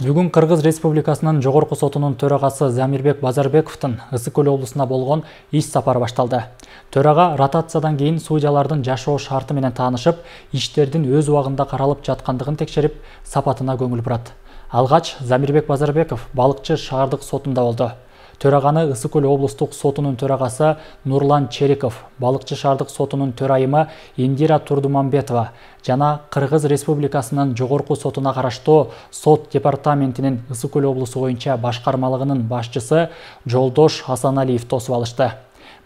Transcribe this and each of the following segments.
Бүгін Кыргыз Республикасынын Жогорку сотунун төрагасы Замирбек Базарбековдун Ысык Көл облусуна болгон иш сапары башталды. Төрага ротациядан кийин судьялардын жашоо шарты менен таанышып, иштердин өз убагында каралып жаткандыгын текшерип, сапатына көңүл бурат. Алгач Замирбек Базарбеков Балыкчы шаардык сотунда болду. Төраганы Ысык Көл облустук сотунун төрагасы Нурлан Чериков, Балыкчы шаардык сотунун төрайымы Индира Турдумамбетова жана Кыргыз Республикасынын Жогорку сотуна караштуу сот департаментинин Ысык Көл облусу боюнча башкармалыгынын башчысы Жолдош Хасаналиев тосуп алышты.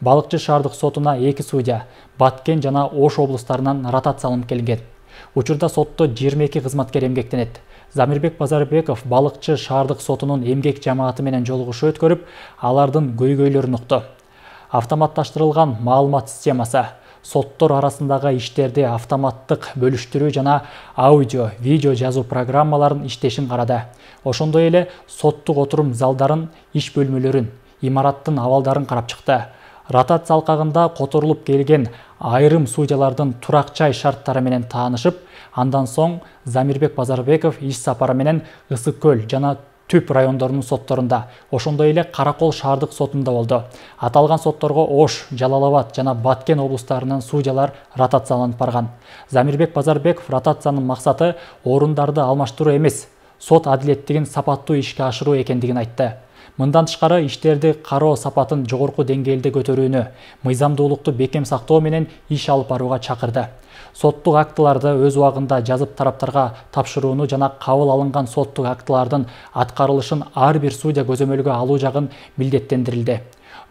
Балыкчы шаардык сотуна 2 судья Баткен жана Ош облустарынан ротацияланып келген. Учурда сотто 22 кызматкер эмгектенет. Замирбек Базарбеков Балыкчы шаардык сотунун эмгек жамааты менен жолугушуу өткөрүп, алардын көйгөйлөрүн укту. Автоматташтырылган маалымат системасы, соттор арасындагы иштерди автоматтык бөлүштүрүү жана аудио, видео жазуу программаларын иштешин карады. Ошондой эле соттук отурум залдарын, иш бөлмөлөрүн, имараттын абалдарын карап чыкты. Ротация алкагында которулуп келген айрым судьялардын турак-жай шарттары менен таанышып, андан соң Замирбек Базарбеков иш сапары менен Ысык Көл жана Түп райондорунун сотторунда, ошондой эле Каракол шаардык сотунда болду. Аталган сотторго Ош, Жалал-Абад жана Баткен облустарынын судьялар ротацияланып барган. Замирбек Базарбеков ротациянын максаты орундарды алмаштыруу эмес, сот адилеттигин сапаттуу ишке ашыруу экендигин айтты. Мындан тышкары иштерди кароо сапатын жогорку деңгээлде көтөрүүнү, мыйзамдуулукту бекем сактоо менен иш алып барууга чакырды. Соттук актыларды өз убагында жазып тараптарга тапшырууну жана кабыл алынган соттук актылардын аткарылышын ар бир судья көзөмөлгө алуу жагын милдеттендирилди.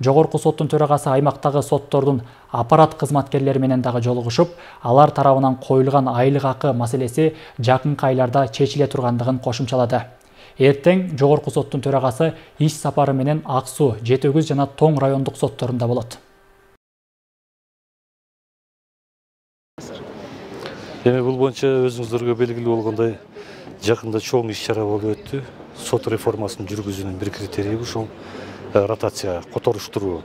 Жогорку соттун төрагасы аймактагы соттордун аппарат кызматкерлери менен дагы жолугушуп, алар тарабынан коюлган айлык акы маселеси жакынкы айларда чечиле тургандыгын кошумчалады. Эртең Жогорку соттун төрагасы иш сапары менен Ак Суу, Жети-Өгүз жана Тоң райондук сотторунда болот. Бул боюнча өзүңүздөргө белгилүү болгондой, жакында чоң иш-чара болуп өттү. Сот реформасын жүргүзүүнүн бир критерийи ушул ротация, которуштуруу.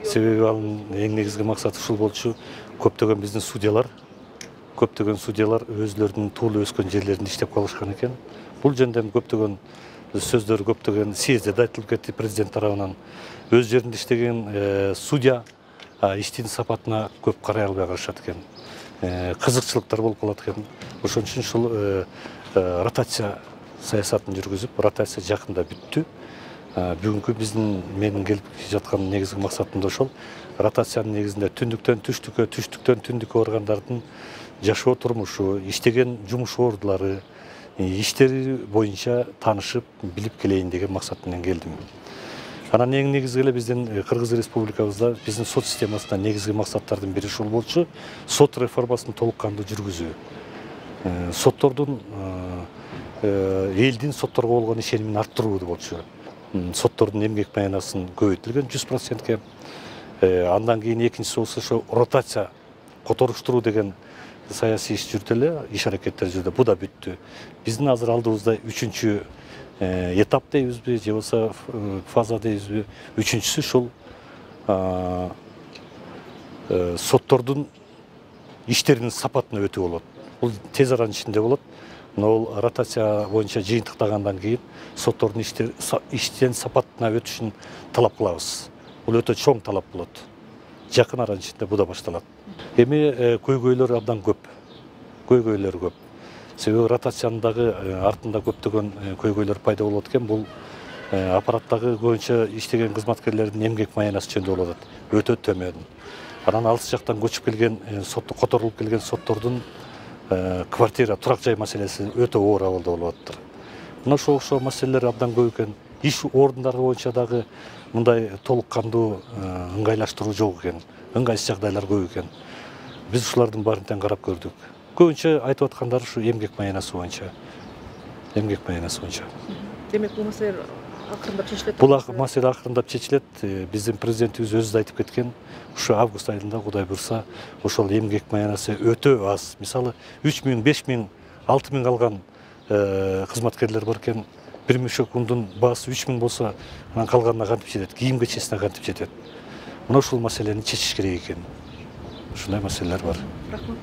Себеби анын эң негизги максаты ушул болчу, көптөгөн биздин судьялар өзлөрүнүн туулуп өскөн жерлеринде иштеп калышкан экен. Бул жөнүндө көптөгөн сөздөр, көптөгөн съездде айтылып кетти президент тарабынан. Өз жеринде иштеген судья иштин сапатына көп карай албай калышат экен. Кызыкчылыктар болуп калат экен. Ошон үчүн ушул ротация саясатын жүргүзүп, ротация жакында бүттү. Бүгүнкү менин келип жаткан негизги максатым да ошол. Ротациянын негизинде түндүктөн түштүккө, түштүктөн түндүккө баргандардын жашоо турмушу, иштеген жумуш ордулары, иштери боюнча таанышып, билип келейин деген максат менен келдим. Анан эң негизги эле биздин Кыргыз Республикабызда, биздин сот системасында негизги максаттардын бири ушул болчу, сот реформасын толук кандуу жүргүзүү. Соттордун элдин сотторго болгон ишенимин арттыруу болчу. Соттордун эмгек маянасын көбөйтүлгөн 100%-ке. Андан кийин экинчиси болсо ошо ротация, которуштуруу деген саясий иш жүрдү эле, иш аракеттер жүрдү. Бу да бүттү. Биздин азыр алдыбызда 3-чү этап дейбизби, же болсо фаза дейбизби, 3-чүсү ушул соттордун иштеринин сапатына өтүү болот. Бул тез аранын ичинде болот. Бул ротация боюнча жыйынтыктагандан кийин соттордун иштен сапатына өтүшүн талап кылабыз. Бул өтө чоң талап болот. Жакын аранын ичинде бу да башталат. Эми көйгөйлөр абдан көп. Себеби ротациянын дагы артында көптөгөн көйгөйлөр пайда болот экен. Бул аппараттагы боюнча иштеген кызматкерлердин эмгек маянасы жөнүндө болот. Өтө төмөн. Анан алыс жактан көчүп келген, которулуп келген соттордун квартира, турак-жай маселеси өтө оор абалда болуп атат. Мына ошол маселелер абдан көп экен. Иш ордундары боюнча дагы мындай толук кандуу ыңгайлаштыруу жок экен. Ыңгайсыз жагдайлар көп экен. Биз ушулардын баарын тең карап көрдүк. Көбүнчө айтып аткандары ушу эмгек маянасы боюнча. Демек, бул маселе акырындап чечилет. Бул маселе акырындап чечилет. Биздин президентибиз өзү айтып кеткен, ушу август айында Кудай буйрса, ошол эмгек маянасы өтө аз. Мисалы 3000, 5000, 6000 калган кызматкерлер бар экен. Бир мешок ундун баасы 3000 болсо, анан калганына кантип жетет, кийим кечесине кантип жетет. Мына ушул маселени чечиш керек экен. Ушундай маселелер бар. Рахмат.